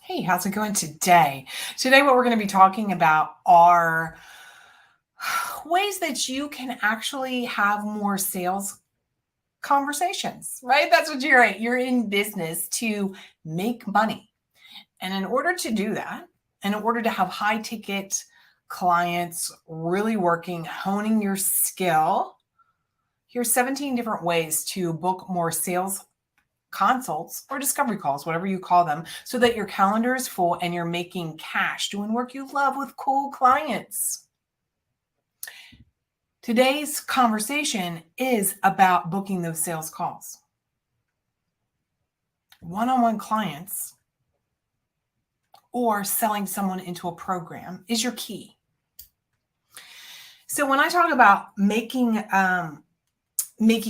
Hey, how's it going today? Today, what we're going to be talking about are ways that you can actually have more sales conversations, right? That's what you're in. You're in business to make money. And in order to do that, and in order to have high ticket clients really working, honing your skill, here's 17 different ways to book more sales consults or discovery calls, whatever you call them, so that your calendar is full and you're making cash doing work you love with cool clients. Today's conversation is about booking those sales calls. One-on-one clients or selling someone into a program is your key. So when I talk about making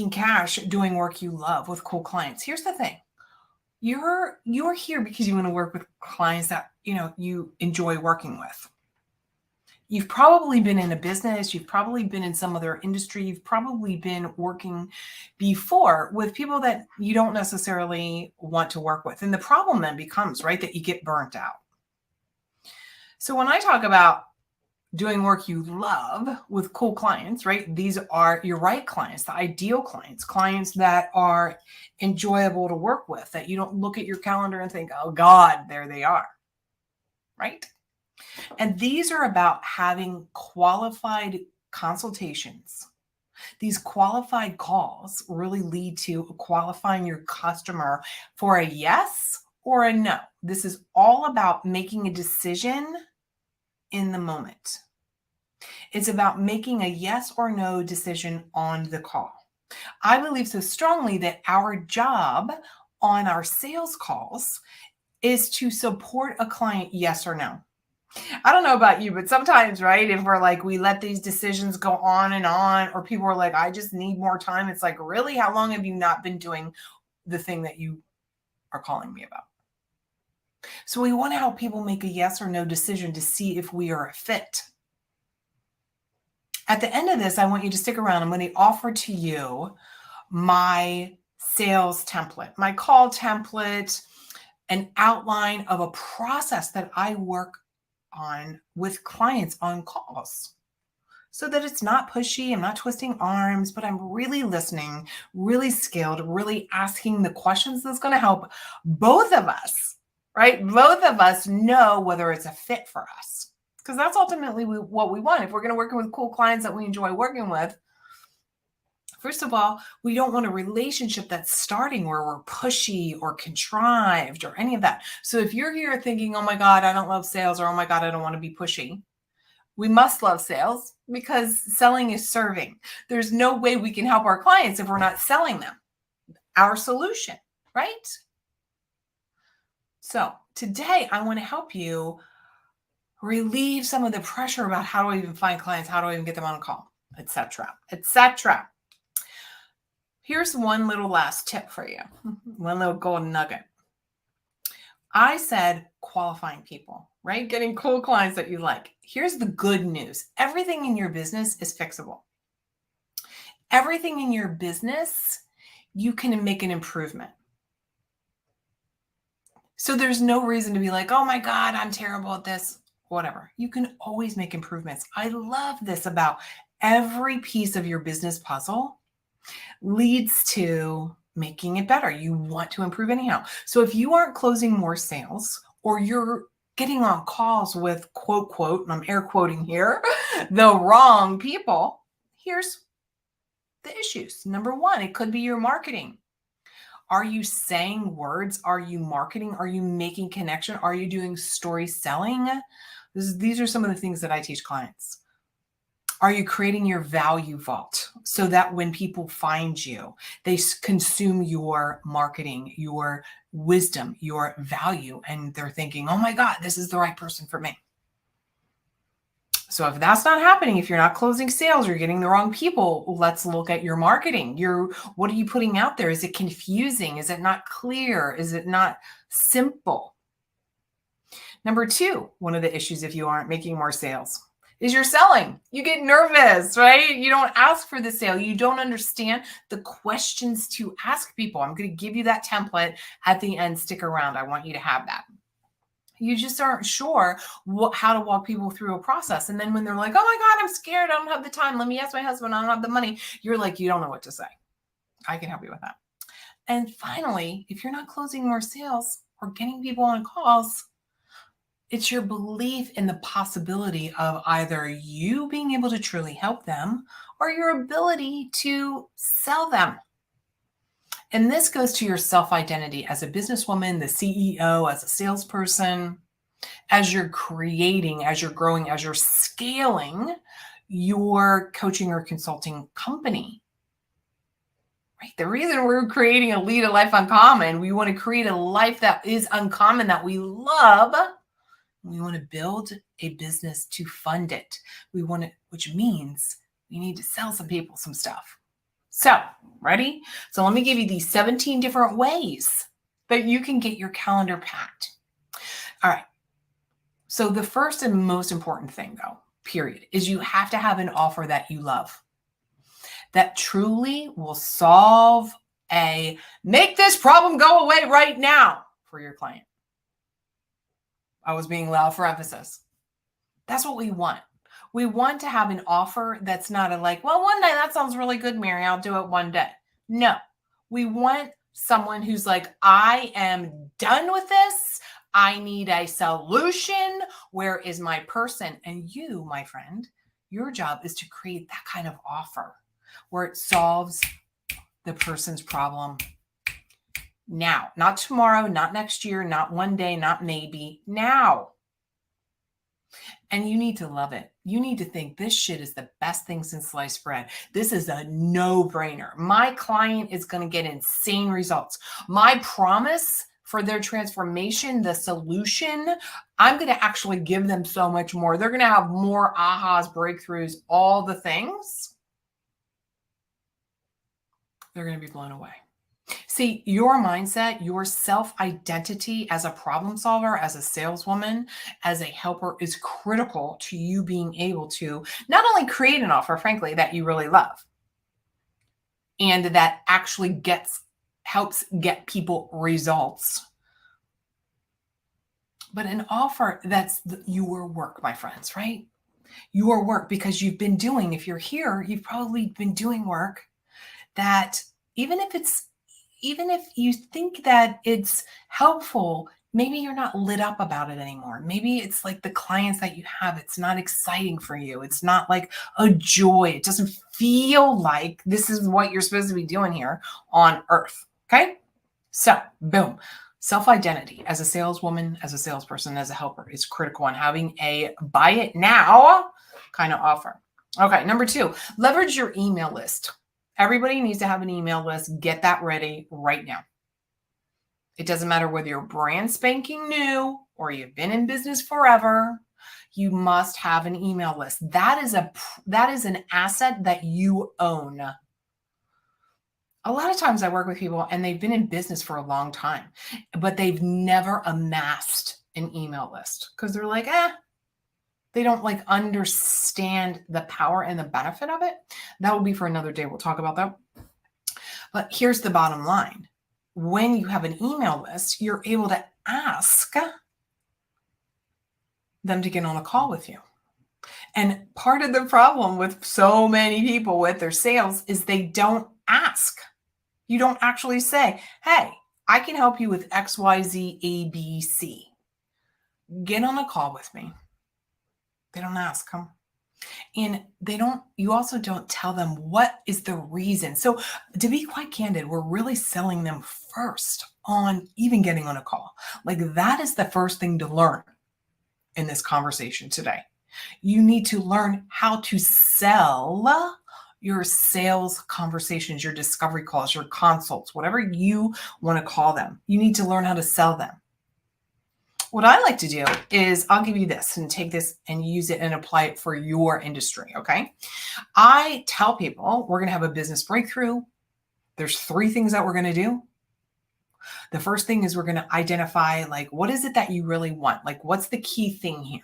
cash doing work you love with cool clients, here's the thing. You're here because you want to work with clients that you enjoy working with. You've probably been in a business, you've probably been in some other industry, you've probably been working before with people that you don't necessarily want to work with. And the problem then becomes, right, that you get burnt out. So when I talk about doing work you love with cool clients, right? These are your right clients, the ideal clients that are enjoyable to work with, that you don't look at your calendar and think, oh God, there they are, right? And these are about having qualified consultations. These qualified calls really lead to qualifying your customer for a yes or a no. This is all about making a decision in the moment. It's about making a yes or no decision on the call. I believe so strongly that our job on our sales calls is to support a client, yes or no. I don't know about you, but sometimes, right, if we're like, we let these decisions go on, or people are like, I just need more time. It's like, really? How long have you not been doing the thing that you are calling me about? So we want to help people make a yes or no decision to see if we are a fit. At the end of this, I want you to stick around. I'm going to offer to you my sales template, my call template, an outline of a process that I work on with clients on calls, so that it's not pushy. I'm not twisting arms, but I'm really listening, really skilled, really asking the questions that's going to help both of us, right? Both of us know whether it's a fit for us. Because that's ultimately what we want. If we're going to work with cool clients that we enjoy working with, first of all, we don't want a relationship that's starting where we're pushy or contrived or any of that. So if you're here thinking, oh my God, I don't love sales, or oh my God, I don't want to be pushy, we must love sales, because selling is serving. There's no way we can help our clients if we're not selling them our solution, right? So today I want to help you relieve some of the pressure about how do I even find clients, how do I even get them on a call, etc., etc. Here's one little last tip for you, one little golden nugget. I said qualifying people, right? Getting cool clients that you like. Here's the good news. Everything in your business is fixable. Everything in your business, you can make an improvement. So there's no reason to be like, oh my God, I'm terrible at this. Whatever. You can always make improvements. I love this about every piece of your business puzzle leads to making it better. You want to improve anyhow. So if you aren't closing more sales, or you're getting on calls with quote, and I'm air quoting here, the wrong people, here's the issues. Number one, it could be your marketing. Are you saying words? Are you marketing? Are you making connection? Are you doing story selling? These are some of the things that I teach clients. Are you creating your value vault so that when people find you, they consume your marketing, your wisdom, your value, and they're thinking, oh my God, this is the right person for me. So if that's not happening, if you're not closing sales, you're getting the wrong people, let's look at your marketing. What are you putting out there? Is it confusing? Is it not clear? Is it not simple? Number two, one of the issues if you aren't making more sales is you're selling. You get nervous, right? You don't ask for the sale. You don't understand the questions to ask people. I'm going to give you that template at the end. Stick around. I want you to have that. You just aren't sure how to walk people through a process. And then when they're like, oh my God, I'm scared, I don't have the time, let me ask my husband, I don't have the money, you're like, you don't know what to say. I can help you with that. And finally, if you're not closing more sales or getting people on calls, it's your belief in the possibility of either you being able to truly help them or your ability to sell them. And this goes to your self-identity as a businesswoman, the CEO, as a salesperson, as you're creating, as you're growing, as you're scaling your coaching or consulting company. Right? The reason we're creating a Lead a Life Uncommon, we want to create a life that is uncommon, that we love. We want to build a business to fund it. Which means we need to sell some people some stuff. So, ready? So let me give you these 17 different ways that you can get your calendar packed. All right. So the first and most important thing, though, period, is you have to have an offer that you love, that truly will solve make this problem go away right now for your client. I was being loud for emphasis. That's what we want. We want to have an offer that's not well, one day that sounds really good, Mary, I'll do it one day. No, we want someone who's like, I am done with this. I need a solution. Where is my person? And you, my friend, your job is to create that kind of offer where it solves the person's problem now, not tomorrow, not next year, not one day, not maybe, now. And you need to love it. You need to think this shit is the best thing since sliced bread. This is a no-brainer. My client is going to get insane results. My promise for their transformation, the solution, I'm going to actually give them so much more. They're going to have more ahas, breakthroughs, all the things. They're going to be blown away. See, your mindset, your self-identity as a problem solver, as a saleswoman, as a helper is critical to you being able to not only create an offer, frankly, that you really love and that actually helps get people results, but an offer that's your work, my friends, right? Your work, because you've been doing, if you're here, you've probably been doing work that even if you think that it's helpful, maybe you're not lit up about it anymore. Maybe it's like the clients that you have, it's not exciting for you. It's not like a joy. It doesn't feel like this is what you're supposed to be doing here on earth. Okay? So, boom. Self-identity as a saleswoman, as a salesperson, as a helper is critical on having a buy it now kind of offer. Okay, number 2, leverage your email list. Everybody needs to have an email list. Get that ready right now. It doesn't matter whether you're brand spanking new or you've been in business forever. You must have an email list. That is an asset that you own. A lot of times I work with people and they've been in business for a long time, but they've never amassed an email list because they're like, they don't understand the power and the benefit of it. That will be for another day. We'll talk about that. But here's the bottom line. When you have an email list, you're able to ask them to get on a call with you. And part of the problem with so many people with their sales is they don't ask. You don't actually say, hey, I can help you with X, Y, Z, A, B, C. Get on a call with me. They don't ask them. And you also don't tell them what is the reason. So to be quite candid, we're really selling them first on even getting on a call. That is the first thing to learn in this conversation today. You need to learn how to sell your sales conversations, your discovery calls, your consults, whatever you want to call them. You need to learn how to sell them. What I like to do is I'll give you this and take this and use it and apply it for your industry, okay? I tell people we're going to have a business breakthrough. There's 3 things that we're going to do. The first thing is we're going to identify what is it that you really want? What's the key thing here?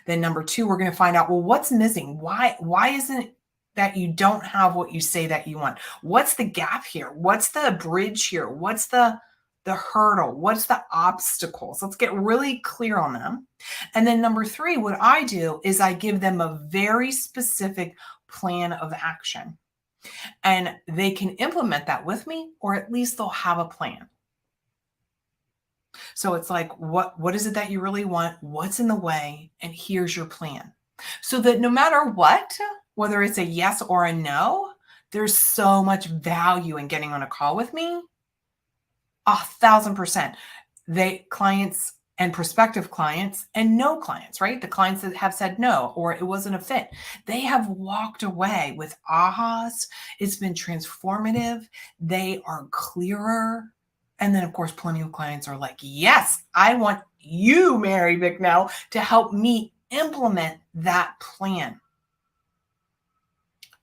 Then number 2, we're going to find out, well, what's missing? Why isn't it that you don't have what you say that you want? What's the gap here? What's the bridge here? What's the the hurdle? What's the obstacles? Let's get really clear on them. And then number 3, what I do is I give them a very specific plan of action. And they can implement that with me, or at least they'll have a plan. So it's like, what is it that you really want? What's in the way? And here's your plan. So that no matter what, whether it's a yes or a no, there's so much value in getting on a call with me. 1,000%. Clients and prospective clients and no clients, right? The clients that have said no, or it wasn't a fit, they have walked away with ahas. It's been transformative. They are clearer. And then, of course, plenty of clients are like, yes, I want you, Mary Bicknell, to help me implement that plan.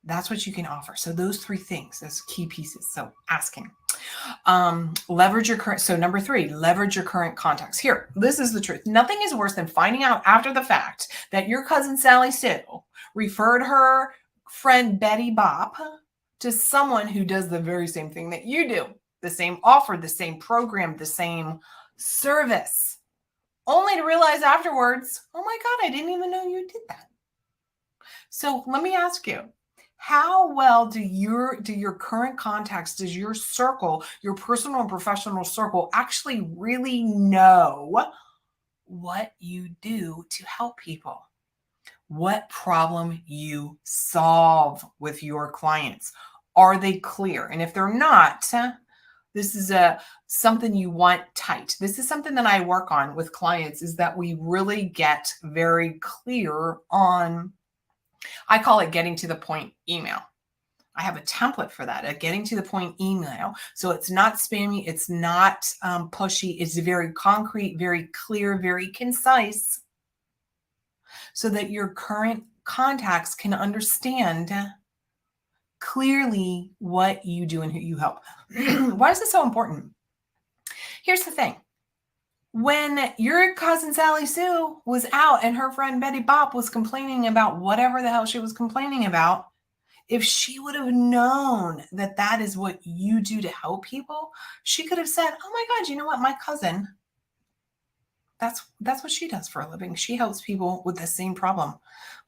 That's what you can offer. So those 3 things, those key pieces. So asking. Leverage your current. So number 3, leverage your current contacts. Here, this is the truth. Nothing is worse than finding out after the fact that your cousin Sally Sue referred her friend Betty Bop to someone who does the very same thing that you do. The same offer, the same program, the same service, only to realize afterwards, oh my God, I didn't even know you did that. So let me ask you, how well do your current contacts, does your circle, your personal and professional circle, actually really know what you do to help people? What problem you solve with your clients? Are they clear? And if they're not, this is something you want tight. This is something that I work on with clients, is that we really get very clear on, I call it getting to the point email. I have a template for that, a getting to the point email. So it's not spammy. It's not pushy. It's very concrete, very clear, very concise, so that your current contacts can understand clearly what you do and who you help. Why is this so important? Here's the thing. When your cousin Sally Sue was out and her friend Betty Bop was complaining about whatever the hell she was complaining about, if she would have known that that is what you do to help people, she could have said, oh my God, you know what? My cousin, that's what she does for a living. She helps people with the same problem.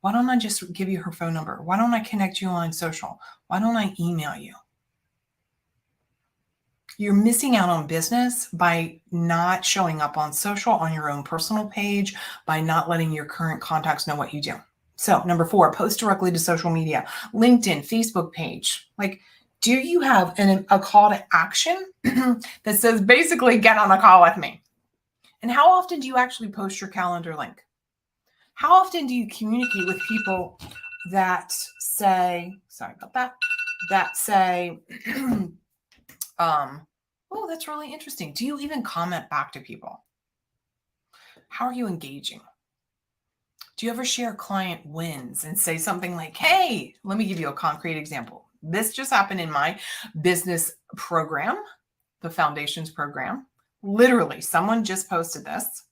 Why don't I just give you her phone number? Why don't I connect you on social? Why don't I email you? You're missing out on business by not showing up on social, on your own personal page, by not letting your current contacts know what you do. So number 4, post directly to social media, LinkedIn, Facebook page. Like, do you have a call to action that says basically get on a call with me? And how often do you actually post your calendar link? How often do you communicate with people that say, sorry about that, that say, oh, that's really interesting. Do you even comment back to people? How are you engaging? Do you ever share client wins and say something like, hey, let me give you a concrete example. This just happened in my business program, the Foundations program. Literally, someone just posted this,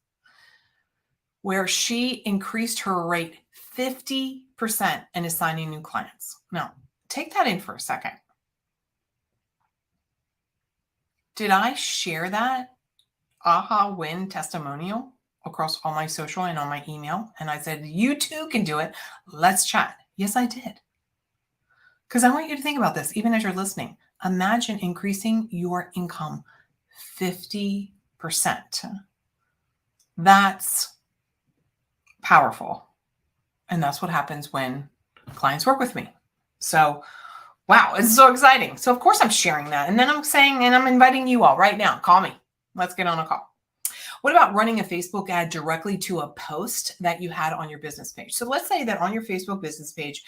where she increased her rate 50% and is signing new clients. Now, take that in for a second. Did I share that aha win testimonial across all my social and on my email? And I said, you too can do it. Let's chat. Yes, I did. Because I want you to think about this, even as you're listening. Imagine increasing your income 50%. That's powerful. And that's what happens when clients work with me. So, wow, it's so exciting. So of course I'm sharing that. And then I'm saying, and I'm inviting you all right now, call me. Let's get on a call. What about running a Facebook ad directly to a post that you had on your business page? So let's say that on your Facebook business page,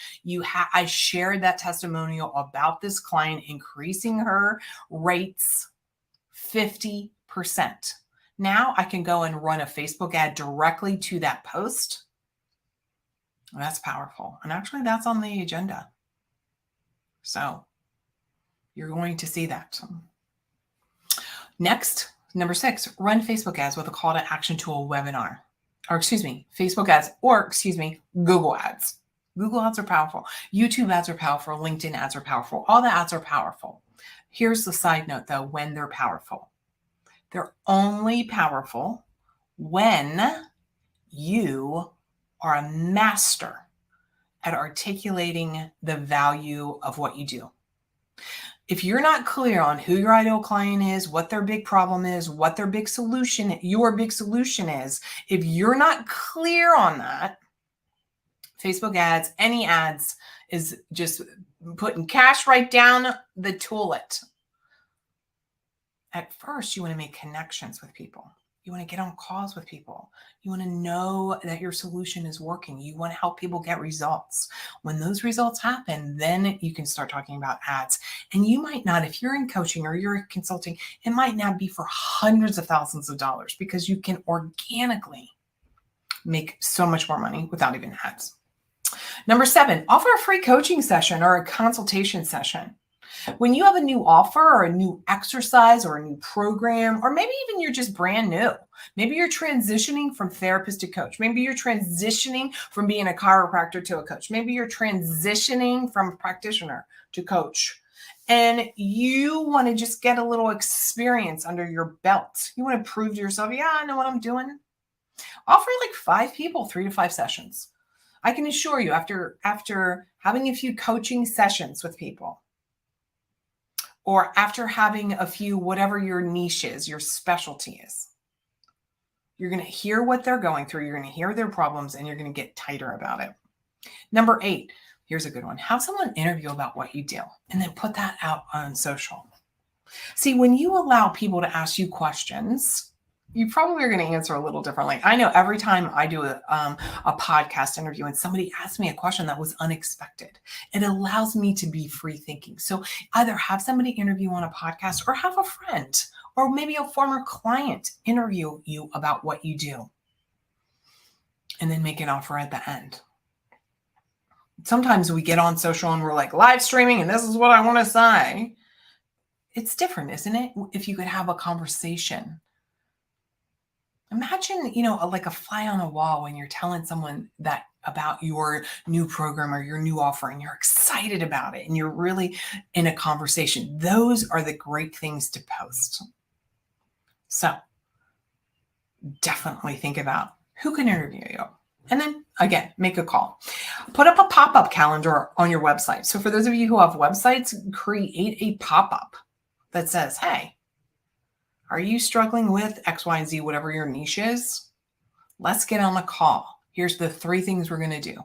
I shared that testimonial about this client increasing her rates 50%. Now I can go and run a Facebook ad directly to that post. That's powerful. And actually that's on the agenda. So you're going to see that. Next, number 6, run Facebook ads with a call to action to a webinar. Facebook ads, Google ads. Google ads are powerful. YouTube ads are powerful. LinkedIn ads are powerful. All the ads are powerful. Here's the side note though, when they're powerful. They're only powerful when you are a master at articulating the value of what you do. If you're not clear on who your ideal client is, what their big problem is, what their big solution, your big solution is, if you're not clear on that, Facebook ads, any ads is just putting cash right down the toilet. At first, you want to make connections with people. You want to get on calls with people. You want to know that your solution is working. You want to help people get results. When those results happen, then you can start talking about ads. And you might not, if you're in coaching or you're consulting, it might not be for hundreds of thousands of dollars because you can organically make so much more money without even ads. Number 7, offer a free coaching session or a consultation session. When you have a new offer or a new exercise or a new program, or maybe even you're just brand new, maybe you're transitioning from therapist to coach. Maybe you're transitioning from being a chiropractor to a coach. Maybe you're transitioning from a practitioner to coach. And you want to just get a little experience under your belt. You want to prove to yourself, yeah, I know what I'm doing. Offer like 5 people, 3 to 5 sessions. I can assure you after having a few coaching sessions with people, or after having a few, whatever your niche is, your specialty is, you're going to hear what they're going through. You're going to hear their problems and you're going to get tighter about it. Number 8, here's a good one. Have someone interview about what you do and then put that out on social. See, when you allow people to ask you questions, you probably are going to answer a little differently. I know every time I do a podcast interview and somebody asks me a question that was unexpected, it allows me to be free thinking. So either have somebody interview on a podcast or have a friend or maybe a former client interview you about what you do and then make an offer at the end. Sometimes we get on social and we're like live streaming and this is what I want to say. It's different, isn't it? If you could have a conversation. Imagine, like a fly on the wall when you're telling someone that about your new program or your new offer and you're excited about it and you're really in a conversation. Those are the great things to post. So definitely think about who can interview you. And then again, make a call. Put up a pop-up calendar on your website. So for those of you who have websites, create a pop-up that says, hey, are you struggling with X, Y, and Z, whatever your niche is? Let's get on a call. Here's the 3 things we're going to do.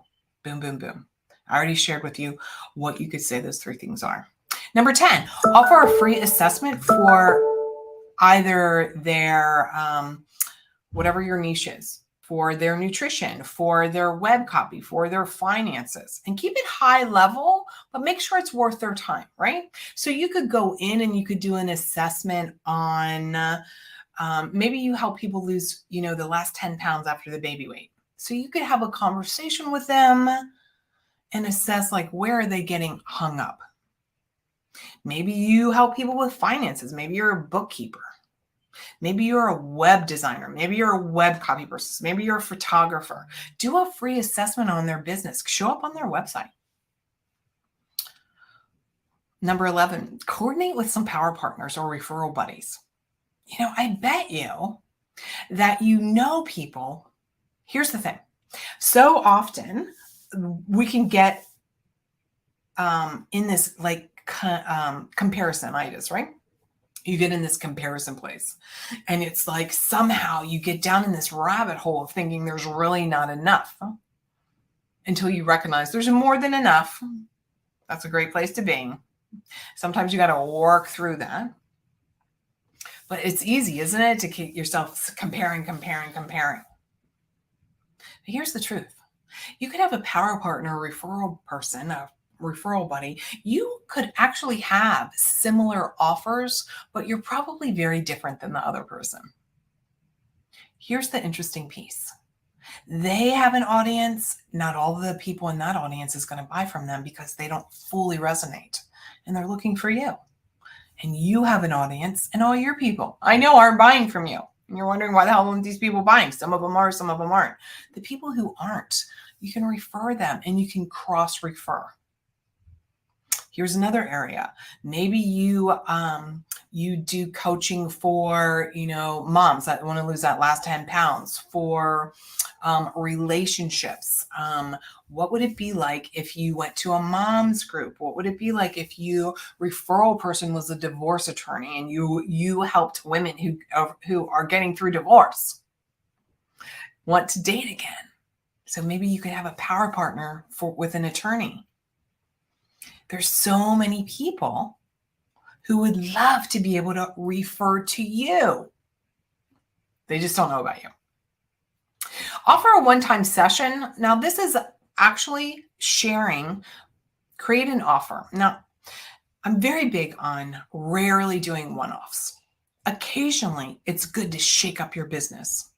Boom, boom, boom. I already shared with you what you could say those 3 things are. Number 10, offer a free assessment for either their, whatever your niche is, for their nutrition, for their web copy, for their finances, and keep it high level, but make sure it's worth their time, right? So you could go in and you could do an assessment on, maybe you help people lose, the last 10 pounds after the baby weight. So you could have a conversation with them and assess like, where are they getting hung up? Maybe you help people with finances. Maybe you're a bookkeeper. Maybe you're a web designer. Maybe you're a web copy person. Maybe you're a photographer. Do a free assessment on their business. Show up on their website. Number 11, coordinate with some power partners or referral buddies. I bet you that people. Here's the thing. So often we can get in this like comparisonitis, right? You get in this comparison place and it's like somehow you get down in this rabbit hole of thinking there's really not enough until you recognize there's more than enough. That's a great place to be. Sometimes you got to work through that. But it's easy, isn't it, to keep yourself comparing. But here's the truth. You could have a power partner, a referral person, a referral buddy. You could actually have similar offers, but you're probably very different than the other person. Here's the interesting piece. They have an audience. Not all of the people in that audience is going to buy from them because they don't fully resonate and they're looking for you. And you have an audience and all your people I know aren't buying from you. And you're wondering why the hell aren't these people buying? Some of them are, some of them aren't. The people who aren't, you can refer them and you can cross refer. Here's another area. Maybe you you do coaching for, moms that want to lose that last 10 pounds, for relationships. What would it be like if you went to a mom's group? What would it be like if you referral person was a divorce attorney and you helped women who are getting through divorce, want to date again? So maybe you could have a power partner with an attorney. There's so many people who would love to be able to refer to you. They just don't know about you. Offer a one-time session. Now, this is actually sharing, create an offer. Now, I'm very big on rarely doing one-offs. Occasionally, it's good to shake up your business.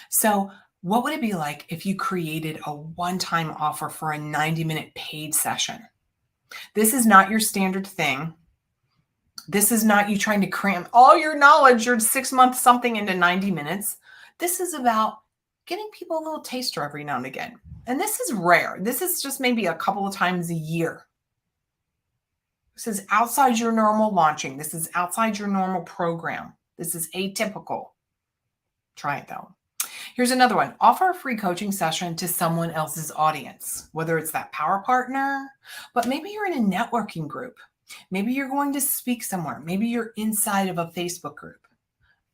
So what would it be like if you created a one-time offer for a 90-minute paid session? This is not your standard thing. This is not you trying to cram all your knowledge, your 6-month something into 90 minutes. This is about getting people a little taster every now and again. And this is rare. This is just maybe a couple of times a year. This is outside your normal launching. This is outside your normal program. This is atypical. Try it though. Here's another one. Offer a free coaching session to someone else's audience, whether it's that power partner, but maybe you're in a networking group. Maybe you're going to speak somewhere. Maybe you're inside of a Facebook group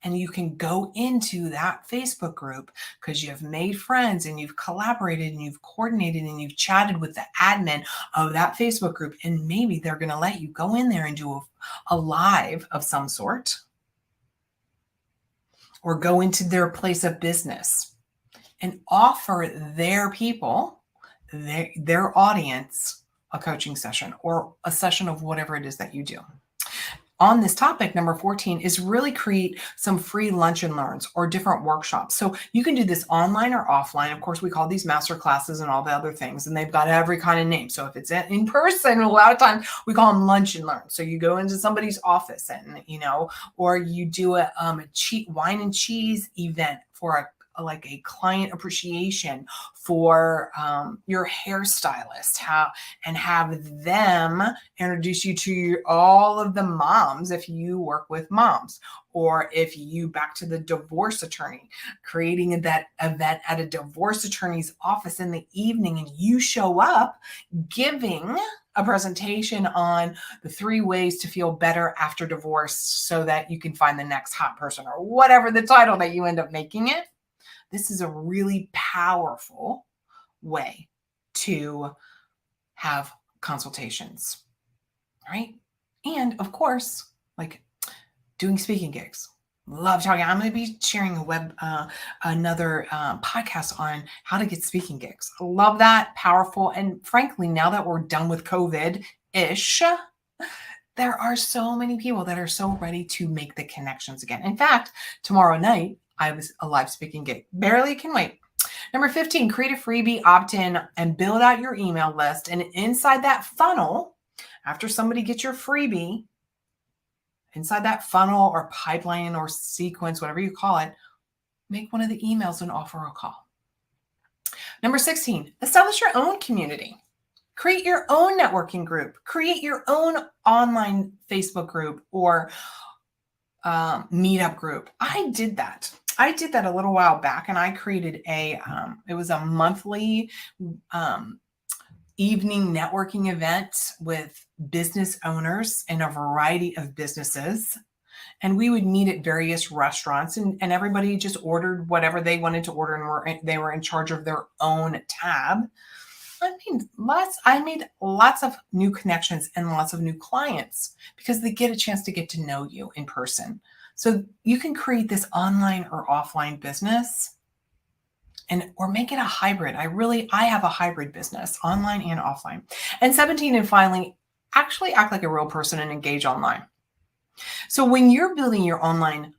and you can go into that Facebook group because you have made friends and you've collaborated and you've coordinated and you've chatted with the admin of that Facebook group. And maybe they're going to let you go in there and do a live of some sort, or go into their place of business and offer their people, their audience, a coaching session or a session of whatever it is that you do. On this topic, number 14 is really create some free lunch and learns or different workshops. So you can do this online or offline. Of course, we call these master classes and all the other things, and they've got every kind of name. So if it's in person, a lot of times we call them lunch and learn. So you go into somebody's office and, or you do a wine and cheese event for like a client appreciation for your hairstylist, and have them introduce you to all of the moms if you work with moms, or if you, back to the divorce attorney, creating that event at a divorce attorney's office in the evening, and you show up giving a presentation on the 3 ways to feel better after divorce so that you can find the next hot person, or whatever the title that you end up making it. This is a really powerful way to have consultations, right? And of course, like doing speaking gigs. Love talking. I'm going to be sharing another podcast on how to get speaking gigs. I love that. Powerful. And frankly, now that we're done with COVID-ish, there are so many people that are so ready to make the connections again. In fact, tomorrow night, I have a live speaking gig. Barely can wait. Number 15, create a freebie opt-in and build out your email list. And inside that funnel, after somebody gets your freebie, inside that funnel or pipeline or sequence, whatever you call it, make one of the emails and offer a call. Number 16, establish your own community. Create your own networking group. Create your own online Facebook group or meetup group. I did that a little while back, and I created it was a monthly evening networking event with business owners in a variety of businesses. And we would meet at various restaurants, and everybody just ordered whatever they wanted to order, and they were in charge of their own tab. I made lots of new connections and lots of new clients because they get a chance to get to know you in person. So you can create this online or offline business or make it a hybrid. I have a hybrid business, online and offline. And 17, and finally, actually act like a real person and engage online. So when you're building your online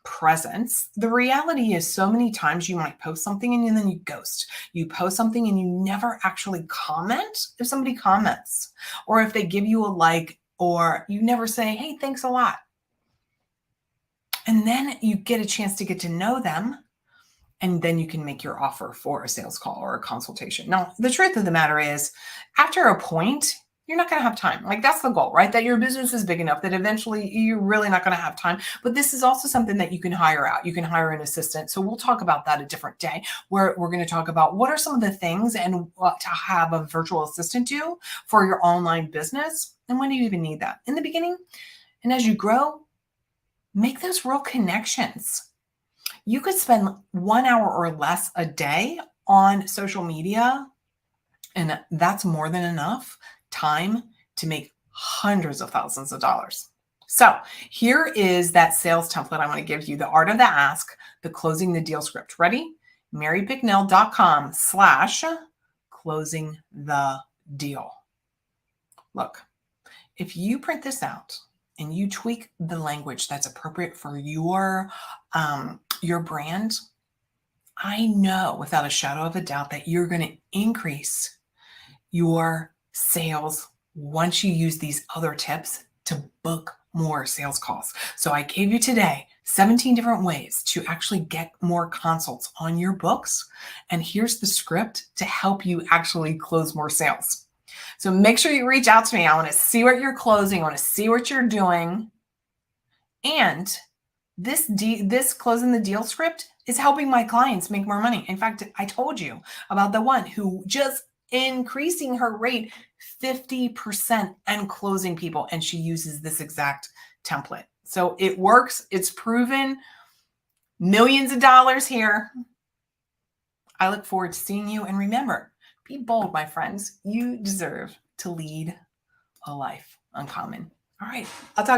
presence, the reality is so many times you might post something and then you ghost. You post something and you never actually comment if somebody comments, or if they give you a like, or you never say, hey, thanks a lot. And then you get a chance to get to know them, and then you can make your offer for a sales call or a consultation. Now, the truth of the matter is, after a point, You're not going to have time. Like that's the goal, right? That your business is big enough that eventually you're really not going to have time. But this is also something that you can hire out. You can hire an assistant. So we'll talk about that a different day, where we're going to talk about what are some of the things and what to have a virtual assistant do for your online business. And when do you even need that? In the beginning. And as you grow, make those real connections. You could spend 1 hour or less a day on social media, and that's more than enough time to make hundreds of thousands of dollars. So here is that sales template I want to give you, the art of the ask, the closing the deal script. Ready? marybicknell.com/closing the deal. Look, if you print this out and you tweak the language that's appropriate for your brand, I know without a shadow of a doubt that you're going to increase your sales once you use these other tips to book more sales calls. So I gave you today 17 different ways to actually get more consults on your books. And here's the script to help you actually close more sales. So make sure you reach out to me. I want to see what you're closing. I want to see what you're doing. And this closing the deal script is helping my clients make more money. In fact, I told you about the one who just increasing her rate 50% and closing people. And she uses this exact template. So it works. It's proven. Millions of dollars here. I look forward to seeing you. And remember, be bold, my friends. You deserve to lead a life uncommon. All right. I'll talk